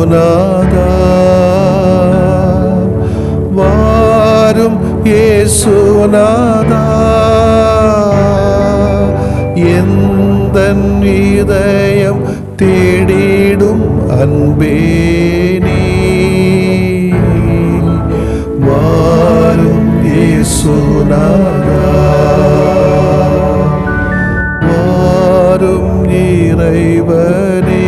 இயேசுநாதா வாரும் இயேசுநாதா எந்தன் இதயம் தேடிடும் அன்பே நீ வாரும் இயேசுநாதா வாரும் இறைவனே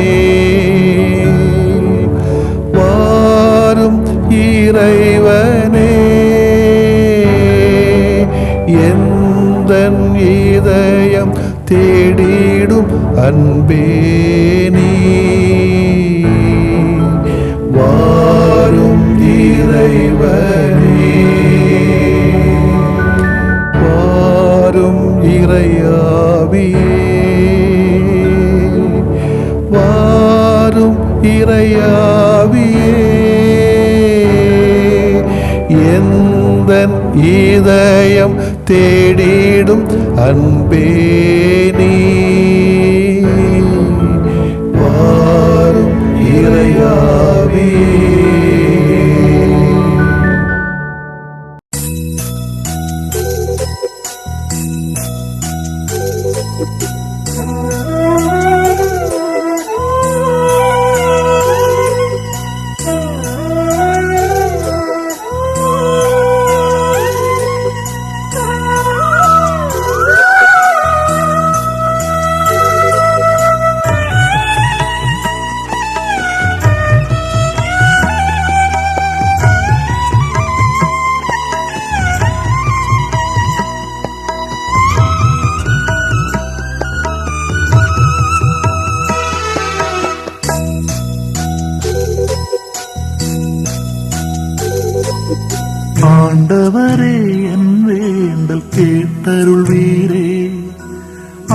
வாரும் இறைவனே எந்தன் இதயம் தேடிடும் அன்பே நீ வாரும் இறைவனே வாரும் இறையாவியே வாரும் இறையாவியே எந்தன் இதயம் தேடிடும் அன்பே நீ வாரும் இறையாவியே. ஆண்டவரே என் வேண்டல் கேட்டருள்வீரே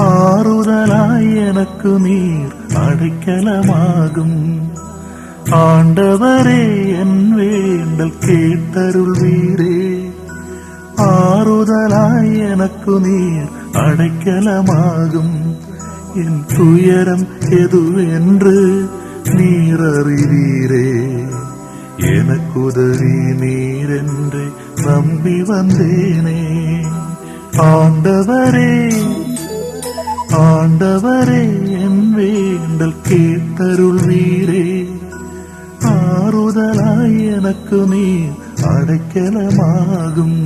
ஆறுதலாய் எனக்கு நீர் அடைக்கலமாகும். ஆண்டவரே என் வேண்டல் கேட்டருள்வீரே ஆறுதலாய் எனக்கு நீர் அடைக்கலமாகும். என் துயரம் எதுவென்று நீர் அறிவீரே எனக்குதவி நீரென்று நம்பி வந்தேனே. ஆண்டவரே ஆண்டவரே என் வேண்டல் கேட்டருள்வீரே ஆறுதலாய் எனக்கு நீர் அடைக்கலமாகும்.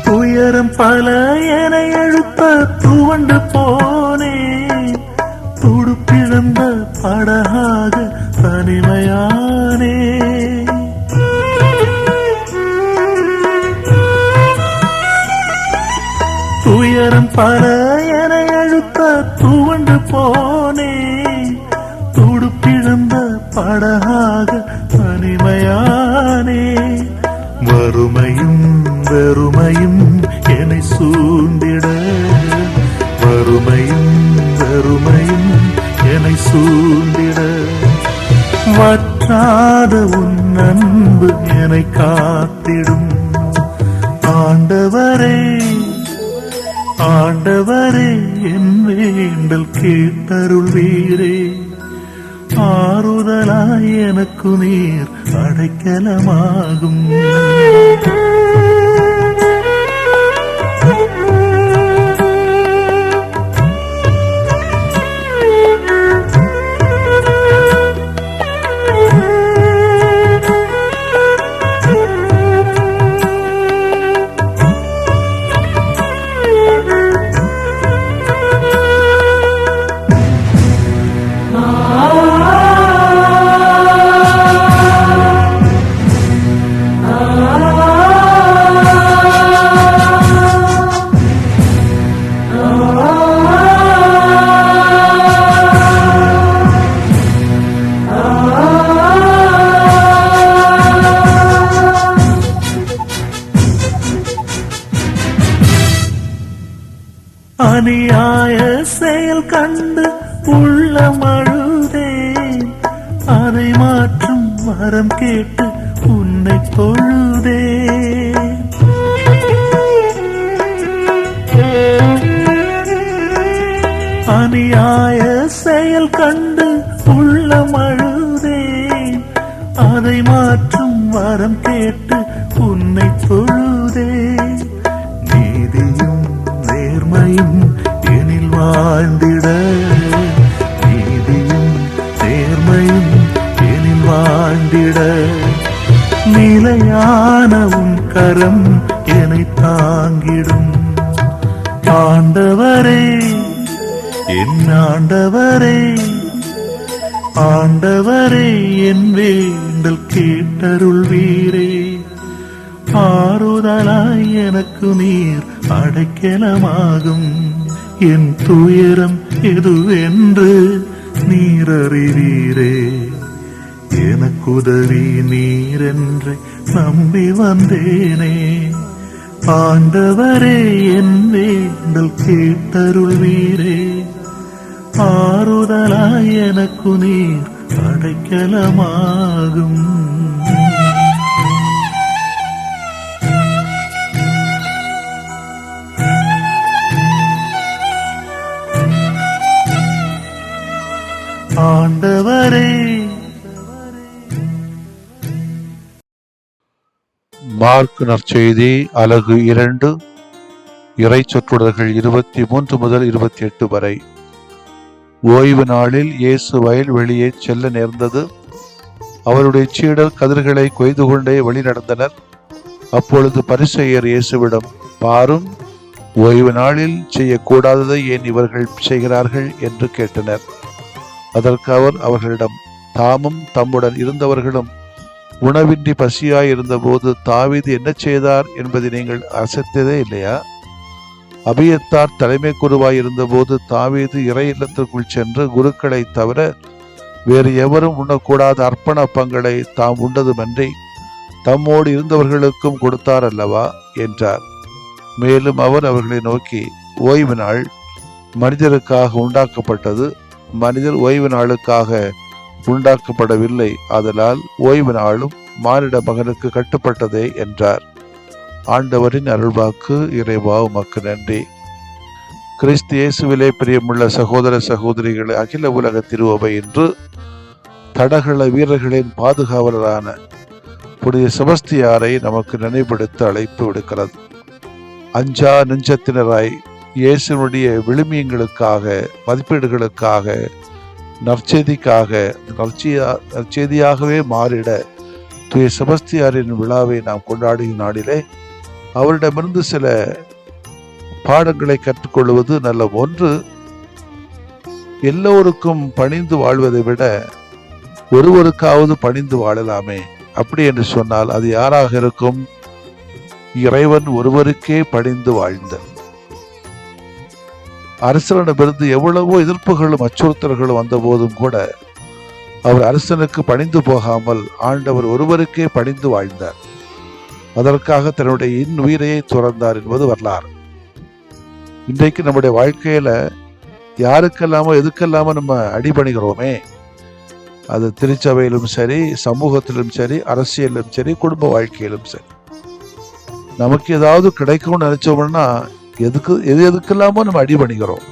துயரம் பல என எழுத்த துவண்டு போனே துடுப்பிழந்த படகாக தனிமையானே. துயரம் பல என எழுத்த துவண்டு போனே துடுப்பிழந்த படகாக தனிமையானே. வறுமையும் வெறுமையும் என்னை சூழ்ந்திட வறுமையும் வெறுமையும் என்னை சூழ்ந்திட வற்றாத உன் அன்பு என்னை காத்திடும். ஆண்டவரே ஆண்டவரே என் வேண்டல் கேட்டருள்வீரே ஆறுதலாய் எனக்கு நீர் அடைக்கலமாகும். ah அநியாய செயல் கண்டு உள்ளம் அழுதேன், அதை மாற்றும் வரம் கேட்டு உன்னை தொழுதேன். அநியாய செயல் கண்டு உள்ளம் அழுதேன், அதை மாற்றும் வரம் கேட்டு உன்னை தொழுதேன். நீதியும் நேர்மையும் எனில் வாழ்ந்திட, நீதியும் நேர்மையும் எனில் வாழ்ந்திட, நிலையான உன் கரம் என்னை தாங்கிடும். ஆண்டவரே, என் ஆண்டவரே, ஆண்டவரே, என் வேண்டல் கேட்டருள்வீரே. ஆறுதலாய் எனக்கு நீர் அடைக்கலமாகும். என் துயரம் எதுவென்று நீர் அறிவீரே. எனக்குதவி நீரென்று நம்பி வந்தேனே. ஆண்டவரே, என் வேண்டல் கேட்டருள்வீரே. ஆறுதலாய் எனக்கு நீர் அடைக்கலமாகும். ஆண்டவரே. மார்க் நற்செய்தி அலகு 2 இறை சொற்றொடர்கள் 23 முதல் 28 வரை. ஓய்வு நாளில் இயேசு வயல் வெளியே செல்ல நேர்ந்தது. அவருடைய சீடர் கதிர்களை கொய்து கொண்டே வழி நடந்தனர். அப்பொழுது பரிசேயர் இயேசுவிடம், பாரும், ஓய்வு நாளில் செய்யக்கூடாததை ஏன் இவர்கள் செய்கிறார்கள் என்று கேட்டனர். அதற்கு அவர் அவர்களிடம், தாமும் தம்முடன் இருந்தவர்களும் உணவின்றி பசியாய் இருந்தபோது தாவீது என்ன செய்தார் என்பதை நீங்கள் அசைத்ததே இல்லையா? அபியத்தார் தலைமை குருவாய் இருந்தபோது தாவீது இறை இல்லத்திற்குள் சென்று குருக்களை தவிர வேறு எவரும் உண்ணக்கூடாத அர்ப்பண அப்பங்களை தாம் உண்டதுமன்றி தம்மோடு இருந்தவர்களுக்கும் கொடுத்தார் அல்லவா என்றார். மேலும் அவர் அவர்களை நோக்கி, ஓய்வு நாள் மனிதருக்காக உண்டாக்கப்பட்டது, மனிதர் ஓய்வு நாளுக்காக உண்டாக்கப்படவில்லை. ஆதலால் ஓய்வு நாளும் மானிட மகனுக்கு கட்டுப்பட்டதே என்றார். ஆண்டவரின் அருள்வாக்கு. இறைவா, உமக்கு நன்றி. கிறிஸ்து இயேசுவிலே பிரியமுள்ள சகோதர சகோதரிகளை, அகில உலக திருவவை இன்று தடகள வீரர்களின் பாதுகாவலரான புனித செபஸ்தியாரை நமக்கு நினைவுபடுத்த அழைப்பு விடுக்கிறது. அஞ்சா நெஞ்சத்தினராய் இயேசுனுடைய விழுமியங்களுக்காக, மதிப்பீடுகளுக்காக, நற்செய்தியாகவே மாறிட தூய செபஸ்தியாரின் விழாவை நாம் கொண்டாடும் நாளிலே அவரிடமிருந்து சில பாடங்களை கற்றுக்கொள்வது நல்ல ஒன்று. எல்லோருக்கும் பணிந்து வாழ்வதை விட ஒருவருக்காவது பணிந்து வாழலாமே. அப்படி என்று சொன்னால் அது யாராக இருக்கும்? இறைவன் ஒருவருக்கே பணிந்து வாழ்ந்த அரசனிடமிருந்து எவ்வளவோ எதிர்ப்புகளும் அச்சுறுத்தல்களும் வந்த போதும் கூட அவர் அரசனுக்கு பணிந்து போகாமல் ஆண்டவர் ஒருவருக்கே பணிந்து வாழ்ந்தார். அதற்காக தன்னுடைய இன்னுயிரையை துறந்தார் என்பது வரலாறு. இன்றைக்கு நம்முடைய வாழ்க்கையில யாருக்கெல்லாமோ எதுக்கெல்லாமோ நம்ம அடிபணிகிறோமே, அது திருச்சபையிலும் சரி, சமூகத்திலும் சரி, அரசியலிலும் சரி, குடும்ப வாழ்க்கையிலும் சரி, நமக்கு ஏதாவது கிடைக்கும்னு நினைச்சோம்னா எதுக்கெல்லாமோ நம்ம அடிபணிகிறோம்.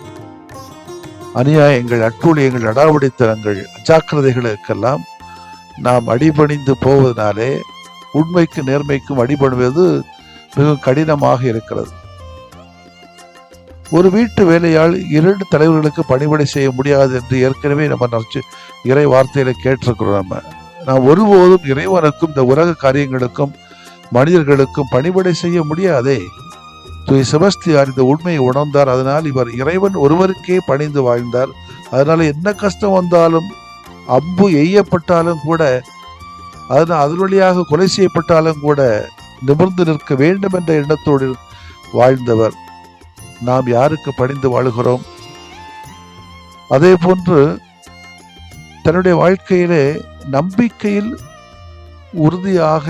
அநியாயங்கள், அட்டூழியங்கள், அடாவடித்தனங்கள், அஜாக்கிரதைகளுக்கெல்லாம் நாம் அடிபணிந்து போவதனாலே உண்மைக்கு நேர்மைக்கும் அடிபணிவது மிகவும் கடினமாக இருக்கிறது. ஒரு வீட்டு வேலையால் 2 தலைவர்களுக்கு பணிபடை செய்ய முடியாது என்று ஏற்கனவே நம்ம இறை வார்த்தையில கேட்டிருக்கிறோம். நாம் ஒருபோதும் இறைவனுக்கும் இந்த உலக காரியங்களுக்கும் மனிதர்களுக்கும் பணிபடை செய்ய முடியாதே. தூய செபஸ்தியார் இந்த உண்மையை உணர்ந்தார். அதனால் இவர் இறைவன் ஒருவருக்கே பணிந்து வாழ்ந்தார். அதனால என்ன கஷ்டம் வந்தாலும், அம்பு எய்யப்பட்டாலும் கூட, அதன் வழியாக கொலை செய்யப்பட்டாலும் கூட நிமிர்ந்து நிற்க வேண்டும் என்ற எண்ணத்தோடு வாழ்ந்தவர். நாம் யாருக்கு பணிந்து வாழுகிறோம்? அதே போன்று தன்னுடைய வாழ்க்கையிலே நம்பிக்கையில் உறுதியாக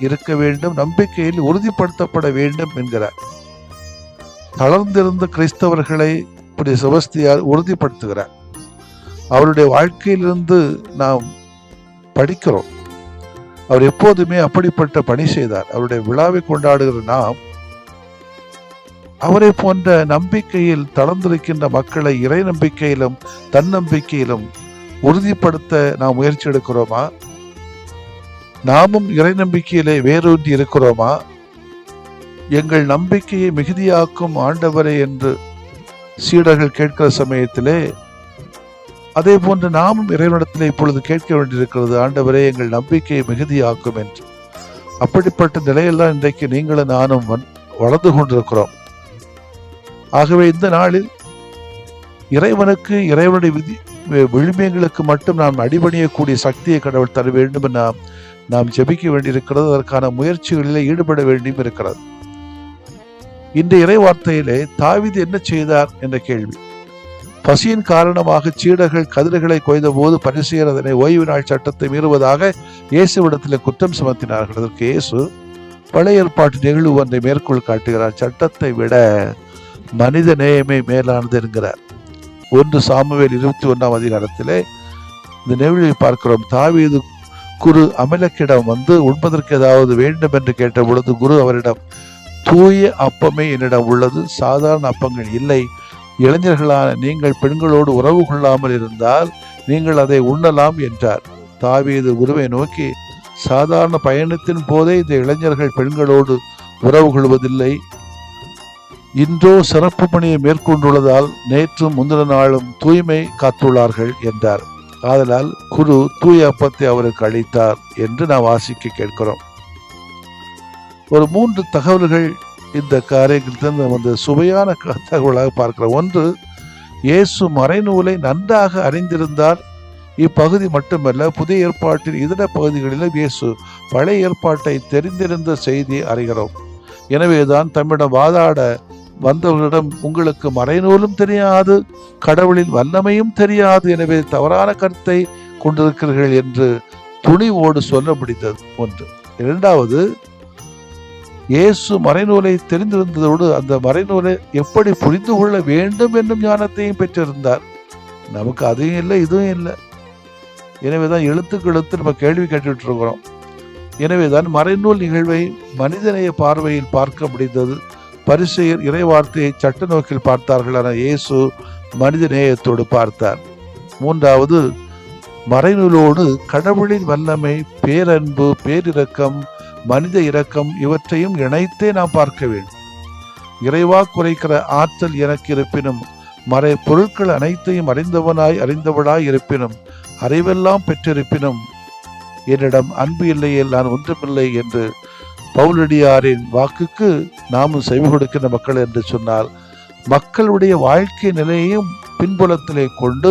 இருக்க வேண்டும், நம்பிக்கையில் உறுதிப்படுத்தப்பட வேண்டும் என்கிறார். தளர்ந்திருந்த கிறிஸ்தவர்களை இப்படி செபஸ்தியார் உறுதிப்படுத்துகிறார். அவருடைய வாழ்க்கையிலிருந்து நாம் படிக்கிறோம். அவர் எப்போதுமே அப்படிப்பட்ட பணி செய்தார். அவருடைய விழாவை கொண்டாடுகிற நாம் அவரை போன்ற நம்பிக்கையில் தளர்ந்திருக்கின்ற மக்களை இறை நம்பிக்கையிலும் தன்னம்பிக்கையிலும் உறுதிப்படுத்த நாம் முயற்சி எடுக்கிறோமா? நாமும் இறை நம்பிக்கையிலே வேரூன்றி இருக்கிறோமா? எங்கள் நம்பிக்கையை மிகுதியாக்கும் ஆண்டவரே என்று சீடர்கள் கேட்கிற சமயத்திலே அதே போன்று நாமும் இறைவனிடத்திலே இப்பொழுது கேட்க வேண்டியிருக்கிறது, ஆண்டவரே எங்கள் நம்பிக்கையை மிகுதியாக்கும் என்று. அப்படிப்பட்ட நிலையெல்லாம் இன்றைக்கு நீங்களும் நானும் வளர்ந்து கொண்டிருக்கிறோம். ஆகவே இந்த நாளில் இறைவனுக்கு இறைவனுடைய விழுமியங்களுக்கு மட்டும் நாம் அடிபணியக்கூடிய சக்தியை கடவுள் தர வேண்டும் என நாம் ஜெபிக்க வேண்டியிருக்கிறது. அதற்கான முயற்சிகளிலே ஈடுபட வேண்டியும் இருக்கிறது. இந்த இறை வார்த்தையிலே தாவீது என்ன செய்தார் என்ற கேள்வி. பசியின் காரணமாக சீடர்கள் கதிர்களை கொய்த போது பரிசேயர் அதனை ஓய்வு நாள் சட்டத்தை மீறுவதாக இயேசுவிடத்தில் குற்றம் சுமத்தினார்கள். அதற்கு இயேசு பழைய ஏற்பாட்டு நிகழ்வு ஒன்றை மேற்கோள் காட்டுகிறார். சட்டத்தை விட மனித நேயமே மேலானது என்கிறார். 1 சாமுவேல் 21ஆம் அதிகாரத்திலே இந்த நிகழ்வை பார்க்கிறோம். தாவீது குரு அமலக்கிடம் வந்து உண்பதற்கு ஏதாவது வேண்டும் என்று கேட்ட பொழுது குரு அவரிடம், தூய அப்பமே என்னிடம் உள்ளது, சாதாரண அப்பங்கள் இல்லை. இளைஞர்களான நீங்கள் பெண்களோடு உறவு கொள்ளாமல் இருந்தால் நீங்கள் அதை உண்ணலாம் என்றார். தாவீது குருவை நோக்கி, சாதாரண பயணத்தின் போதே இந்த இளைஞர்கள் பெண்களோடு உறவு கொள்வதில்லை, இன்றோ சிறப்பு பணியை மேற்கொண்டுள்ளதால் நேற்றும் முந்தின நாளும் தூய்மை காத்துள்ளார்கள் என்றார். ஆதலால் குரு தூய அப்பத்தை அவருக்கு அளித்தார் என்று நாம் வாசிக்க கேட்கிறோம். ஒரு 3 தகவல்கள் இந்த காரியத்தில் நம்ம சுவையான தகவலாக பார்க்கிறோம். ஒன்று, இயேசு மறைநூலை நன்றாக அறிந்திருந்தார். இப்பகுதி மட்டுமல்ல, புதிய ஏற்பாட்டின் இதர பகுதிகளிலும் இயேசு பழைய ஏற்பாட்டை தெரிந்திருந்த செய்தியை அறிகிறோம். எனவேதான் தம்மிடம் வாதாட வந்தவர்களிடம், உங்களுக்கு மறைநூலும் தெரியாது, கடவுளின் வல்லமையும் தெரியாது, எனவே தவறான கருத்தை கொண்டிருக்கிறீர்கள் என்று துணிவோடு சொல்ல முடிந்தது. ஒன்று. இரண்டாவது, இயேசு மறைநூலை தெரிந்திருந்ததோடு அந்த மறைநூலை எப்படி புரிந்து கொள்ள வேண்டும் என்னும் ஞானத்தையும் பெற்றிருந்தார். நமக்கு அதையும் இல்லை, இதுவும் இல்லை. எனவேதான் எழுத்துக்கு எழுத்து நம்ம கேள்வி கேட்டுட்டு இருக்கிறோம். எனவேதான் மறைநூல் நிகழ்வை மனிதநேய பார்வையில் பார்க்க முடிந்தது. பரிசேயர் இறை வார்த்தையை சட்ட நோக்கில் பார்த்தார்கள், ஆனால் இயேசு மனித நேயத்தோடு பார்த்தார். மூன்றாவது, மறைநூலோடு கடவுளின் வல்லமை, பேரன்பு, பேரிரக்கம், மனித இரக்கம் இவற்றையும் இணைத்தே நாம் பார்க்க வேண்டும். இறைவா குறைக்கிற ஆற்றல் எனக்கு இருப்பினும், மறை பொருட்கள் அனைத்தையும் அறிந்தவனாய் இருப்பினும், அறிவெல்லாம் பெற்றிருப்பினும் என்னிடம் அன்பு இல்லையேல் நான் ஒன்றுமில்லை என்று பவுலடியாரின் வாக்குக்கு நாமும் செவி கொடுக்கின்ற மக்கள் என்று சொன்னால், மக்களுடைய வாழ்க்கை நிலையையும் பின்புலத்திலே கொண்டு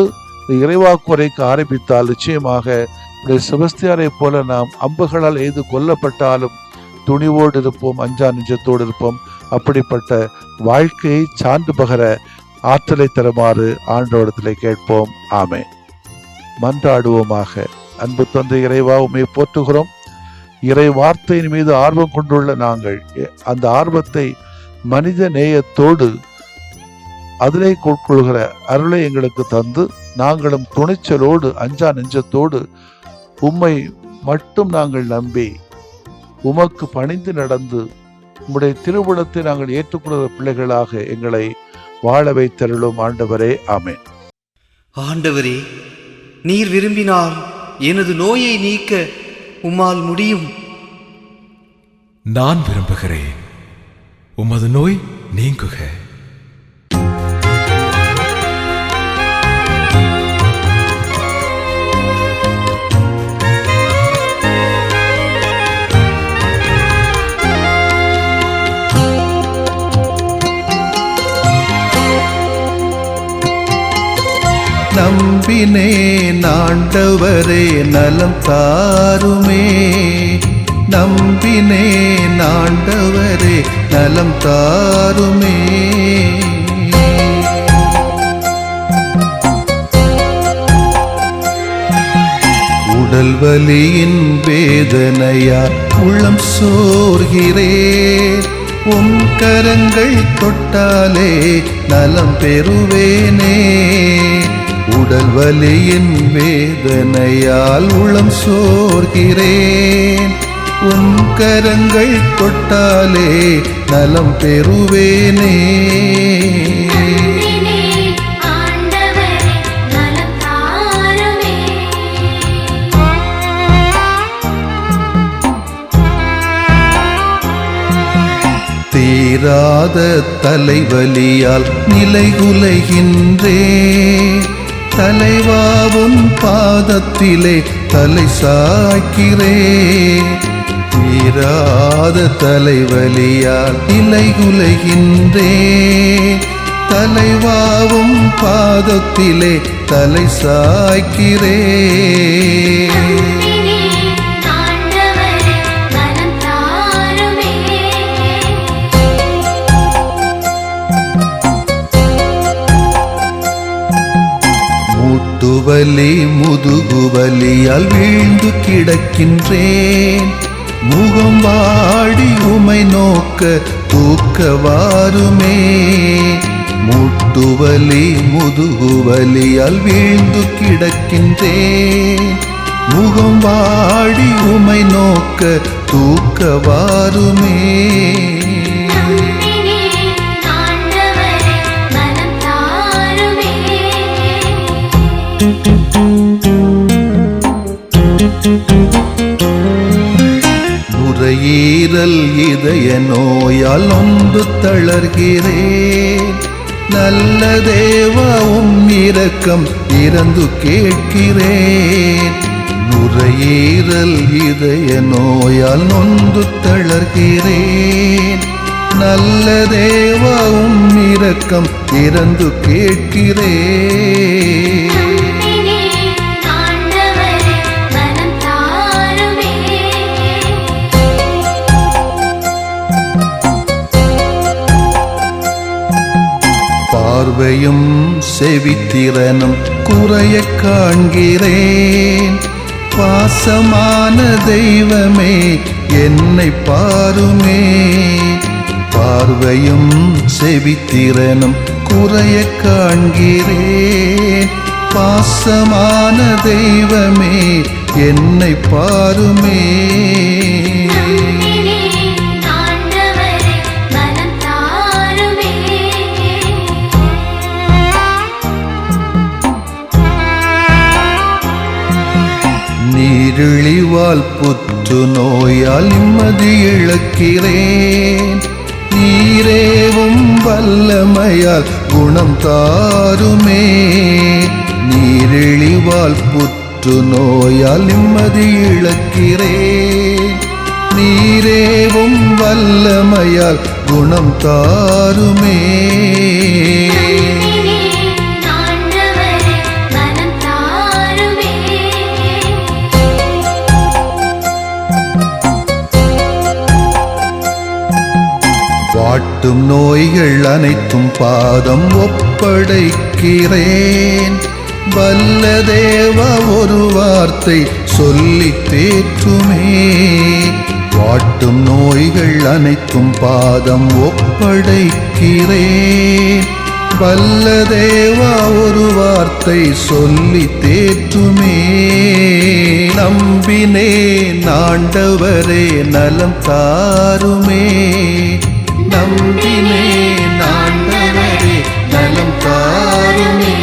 இறைவாக்கு உரைக்க ஆரம்பித்தால் நிச்சயமாக செபஸ்தியாரை போல நாம் அம்புகளால் எய்து கொல்லப்பட்டாலும் துணிவோடு இருப்போம், அஞ்சா நெஞ்சத்தோடு இருப்போம். அப்படிப்பட்ட வாழ்க்கையை சான்று பகர ஆற்றலை தருமாறு ஆண்டவரிடத்திலே கேட்போம். ஆமென். மன்றாடுவோமாக. அன்பு தந்தை இறைவா, உம்மை போற்றுகிறோம். இறை வார்த்தையின் மீது ஆர்வம் கொண்டுள்ள நாங்கள் அந்த ஆர்வத்தை மனித நேயத்தோடு அதிலே கொள்கிற அருளை எங்களுக்கு தந்து, நாங்களும் துணிச்சலோடு அஞ்சா நெஞ்சத்தோடு உம்மை மட்டும் நாங்கள் நம்பி உமக்கு பணிந்து நடந்து உம்முடைய திருவுளத்தை நாங்கள் ஏற்றுக்கொள்கிற பிள்ளைகளாக எங்களை வாழ வைத்தருளும் ஆண்டவரே. ஆமென். ஆண்டவரே, நீர் விரும்பினால் எனது நோயை நீக்க உம்மால் முடியும். நான் விரும்புகிறேன், உமது நோய் நீங்குக. நம்பினேன் ஆண்டவரே நலம் தாருமே, நம்பினேன் ஆண்டவரே நலம் தாருமே. உடல் வலியின் வேதனையா உள்ளம் சோர்கிறேன், உன் கரங்கள் தொட்டாலே நலம் பெறுவேனே. உடல் வலியின் வேதனையால் உளம் சோர்கிறேன். உன் கரங்கள் தொட்டாலே நலம் பெறுவேனே. தீராத தலைவலியால் நிலைகுலைகின்றேன். தலைவாவும் பாதத்திலே தலை சாய்க்கிறேன். தீராத தலைவலியால் நிலைகுலைகின்றேன். தலைவாவும் பாதத்திலே தலை சாய்க்கிறேன். முட்டுவலி முதுகுவலியால் வீழ்ந்து கிடக்கின்றேன். முகம் வாடி உமை நோக்க தூக்க வாருமே. முட்டுவலி முதுகுவலியால் வீழ்ந்து கிடக்கின்றேன். முகம் வாடி உமை நோக்க தூக்க வாருமே. நுரையீரல் இதய நோயால் நொந்து தளர்கிறேன். நல்ல தேவா உம் இரக்கம் இறந்து கேட்கிறேன். நுரையீரல் இதய நோயால் நொந்து தளர்கிறேன். நல்ல தேவா உம் இரக்கம் இறந்து கேட்கிறேன். பார்வையும் செவித்திறனும் குறைய காண்கிறேன். பாசமான தெய்வமே என்னை பாருமே. பார்வையும் செவித்திறனும் குறைய காண்கிறேன். பாசமான தெய்வமே என்னை பாருமே. நீரிழிவால் புற்று நோயால் நிம்மதி இழக்கிறேன். நீரேவும் வல்லமையால் குணம் தாருமே. நீரிழிவால் புற்று நோயால் நிம்மதி இழக்கிறேன். நீரேவும் வல்லமையால் குணம் தாருமே. வாட்டும் நோய்கள் அனைத்தும் பாதம் ஒப்படைக்கிறேன். வல்ல தேவா ஒரு வார்த்தை சொல்லி தேற்றுமே. வாட்டும் நோய்கள் அனைத்தும் பாதம் ஒப்படைக்கிறேன். வல்ல தேவா ஒரு வார்த்தை சொல்லி தேற்றுமே. நம்பினேன் ஆண்டவரே நலம் தாருமே. நம்பினேன் ஆண்டவரே நலம் தாருமே.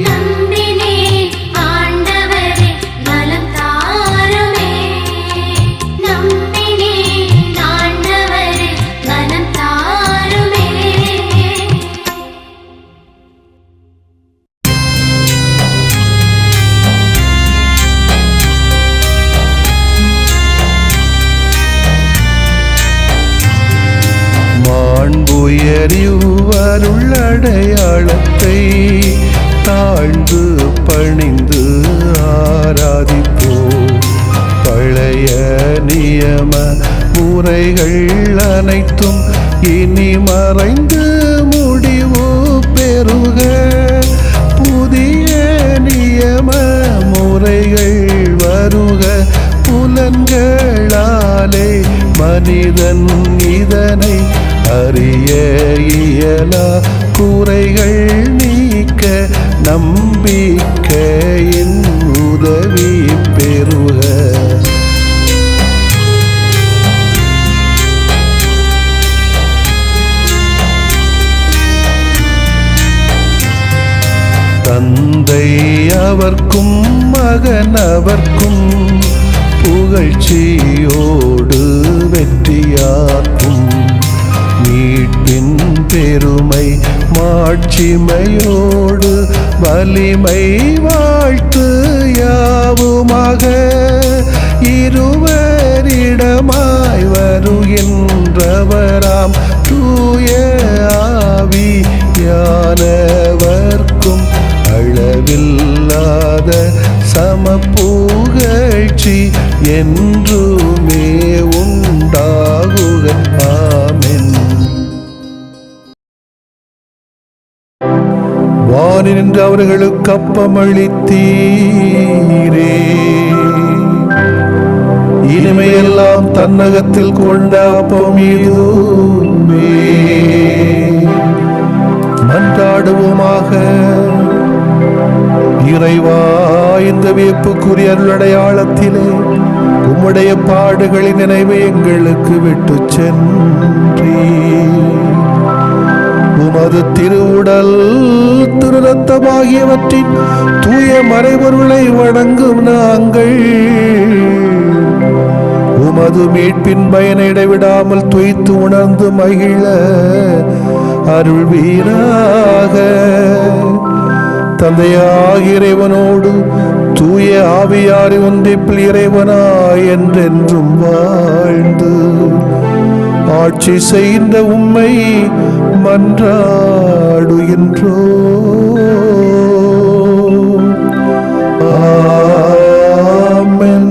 நம்பினேன் ஆண்டவரே நலம் தாருமே. நம்பினேன் ஆண்டவரே நலம் தாருமே. மாண்புயரிவருள்ளடையாளத்தை தாழ்ந்து பணிந்து ஆராதிப்போம். பழைய நியம முறைகள் அனைத்தும் இனி மறைந்து முடிவு பெறுக. புதிய நியம முறைகள் வருக. புலன்களாலே மனிதன் இத இதனை அறிய இயலா குறைகள் நீக்க நம்பிக்கையின் உதவி பெறுக. தந்தை அவர்க்கும் மகன் அவர்க்கும் புகழ்ச்சியோடு வெற்றியாக்கும் மீட்பின் பெருமை மாட்சிமையோடு வலிமை வாழ்த்து யாவுமாக இருவரிடமாய் வருகின்றவராம் தூய ஆவியானவர்க்கும் அளவில்லாத சமப்புகழ்ச்சி என்றுமே உண்டாகுக. ஆமென். வானின்று அவர்களுக்கு அப்பமளித்தீரே, இனிமையெல்லாம் தன்னகத்தில் கொண்ட அப்பம் இதுவே. மன்றாடுவோமாக. இறைவா, இந்த வியப்புக்குரிய அருளடையாளத்திலே உம்முடைய பாடுகளின் நினைவை எங்களுக்கு விட்டு சென்றீ. உமது திருவுடல் திரு ரத்தமாகியவற்றின் தூய மறைபொருளை வணங்கும் நாங்கள் உமது மீட்பின் பயனை இடைவிடாமல் துய்த்து உணர்ந்து மகிழ அருள்வீராக. தந்தையாகிய இறைவனோடு தூய ஆவியாரை ஒன்றிப்பில் இறைவனாய் என்றென்றும் வாழ்ந்து ஆட்சி செய்கின்ற உம்மை மன்றாடுகின்றோ. ஆமென்.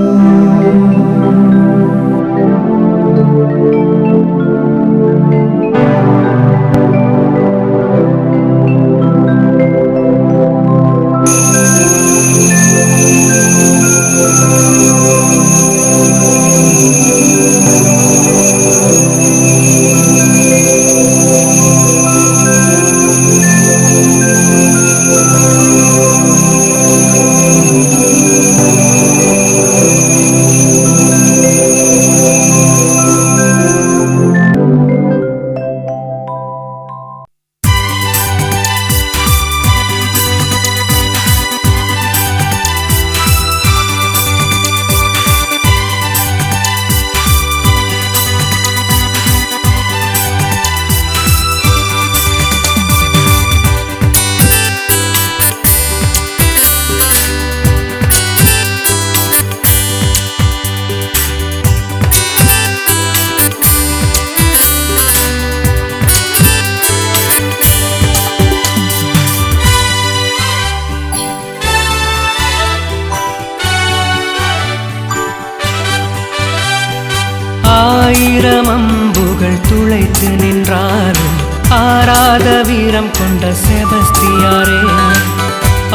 ஆயிரம் அம்புகள் துளைத்து நின்றாலும் ஆராத வீரம் கொண்ட செபஸ்தியாரே.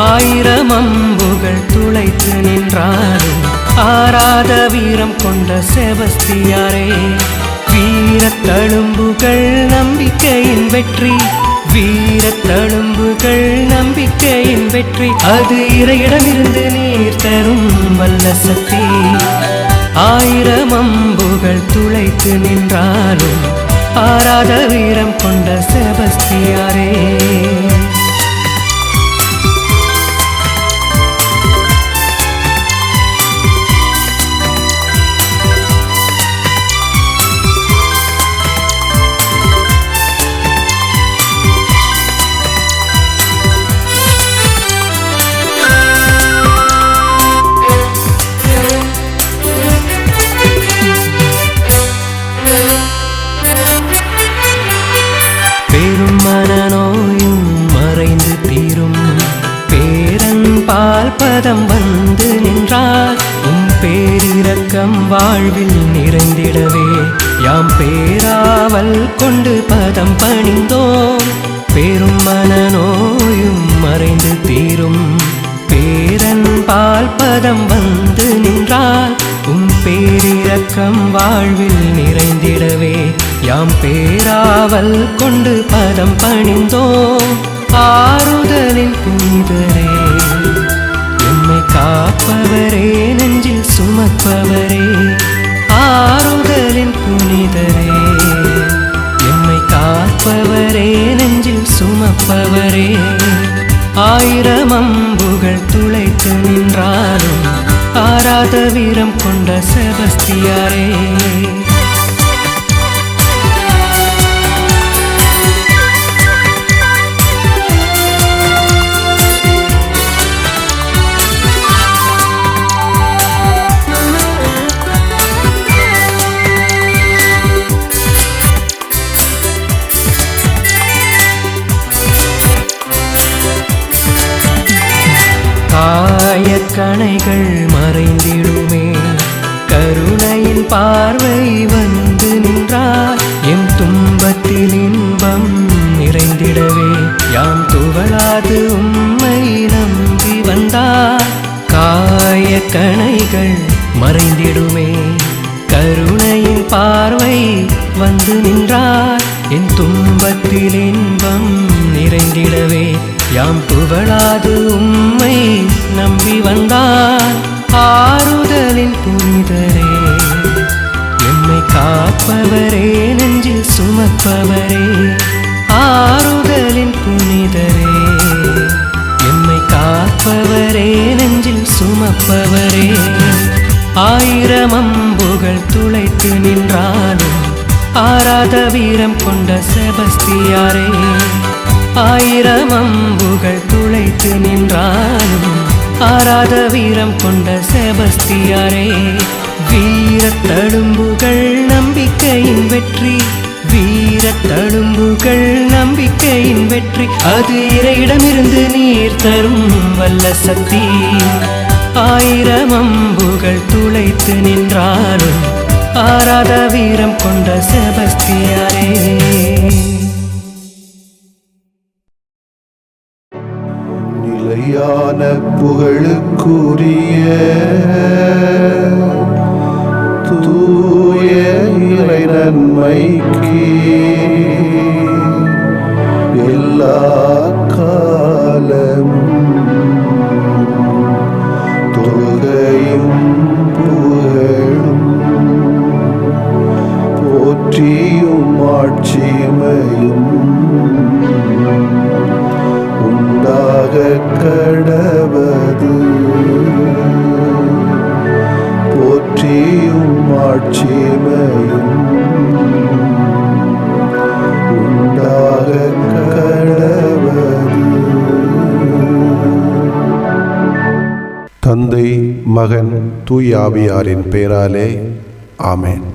ஆயிரம் அம்புகள் துளைத்து நின்றாலும் ஆராத வீரம் கொண்ட செபஸ்தியாரே. வீரத்தழும்புகள் நம்பிக்கையின் வெற்றி, வீரத்தழும்புகள் நம்பிக்கையின் வெற்றி, அது இறையிடமிருந்து நீர் தரும் வல்ல சக்தி. ஆயிரம் அம்புகள் துளைத்து நின்றாலும் ஆராத வீரம் கொண்ட செபஸ்தியாரே. மனநோயும் மறைந்து தீரும், பேரன்பால் பதம் வந்து நின்றால் உம் பேரிரக்கம் வாழ்வில் நிறைந்திடவே யாம் பேராவல் கொண்டு பதம் பணிந்தோம். பேரும் மனநோயும் மறைந்து தீரும், பேரன்பால் பதம் வந்து நின்றால் உம் பேரிரக்கம் வாழ்வில் நிறைந்திடவே யாம் பேராவல் கொண்டு பதம் பணிந்தோம் ஆறுதலின் புனிதரே எம்மை காப்பவரே நெஞ்சில் சுமப்பவரே ஆறுதலின் புனிதரே எம்மை காப்பவரே நெஞ்சில் சுமப்பவரே ஆயிரம் அம்புகள் துளைத்து நின்றாலும் ஆராத வீரம் கொண்ட செபஸ்தியாரே காயக்கணைகள் மறைந்திடுமே கருணையின் பார்வை வந்து நின்றார் எம் துன்பத்தில் இன்பம் நிறைந்திடவே யாம் துவளாது உம்மை நம்பி வந்தார் காயக்கணைகள் மறைந்திடுமே கருணையின் பார்வை வந்து நின்றார் என் துன்பத்தில் இன்பம் நிறைந்திடவே யாம் புகழாது உம்மை நம்பி வந்தார் ஆறுதலின் புனிதரே எம்மை காப்பவரே நெஞ்சில் சுமப்பவரே ஆறுதலின் புனிதரே எம்மை காப்பவரே நெஞ்சில் சுமப்பவரே ஆயிரம் அம்புகள் துளைத்து நின்றாலும் ஆராத வீரம் கொண்ட செபஸ்தியாரே ஆயிரம் அம்புகள் துளைத்து நின்றாலும் ஆராத வீரம் கொண்ட செபஸ்தியாரே வீரத்தழும்புகள் நம்பிக்கையின் வெற்றி வீரத்தழும்புகள் நம்பிக்கையின் வெற்றி அது இறையிடமிருந்து நீர் தரும் வல்ல சக்தி ஆயிரம் அம்புகள் துளைத்து நின்றாலும் ஆராத வீரம் கொண்ட செபஸ்தியாரே நிலையான புகழுக்குரிய தூய இறை நன்மைக்கு எல்லா காலமும் தொழுகையும் புகழும் போற்றியும் ஆட்சிமையும் உண்டாக கடவது போற்றியும் ஆட்சிமையும் உண்டாக கடவது. தந்தை மகன் தூய் ஆவியாரின் பெயராலே ஆமென்.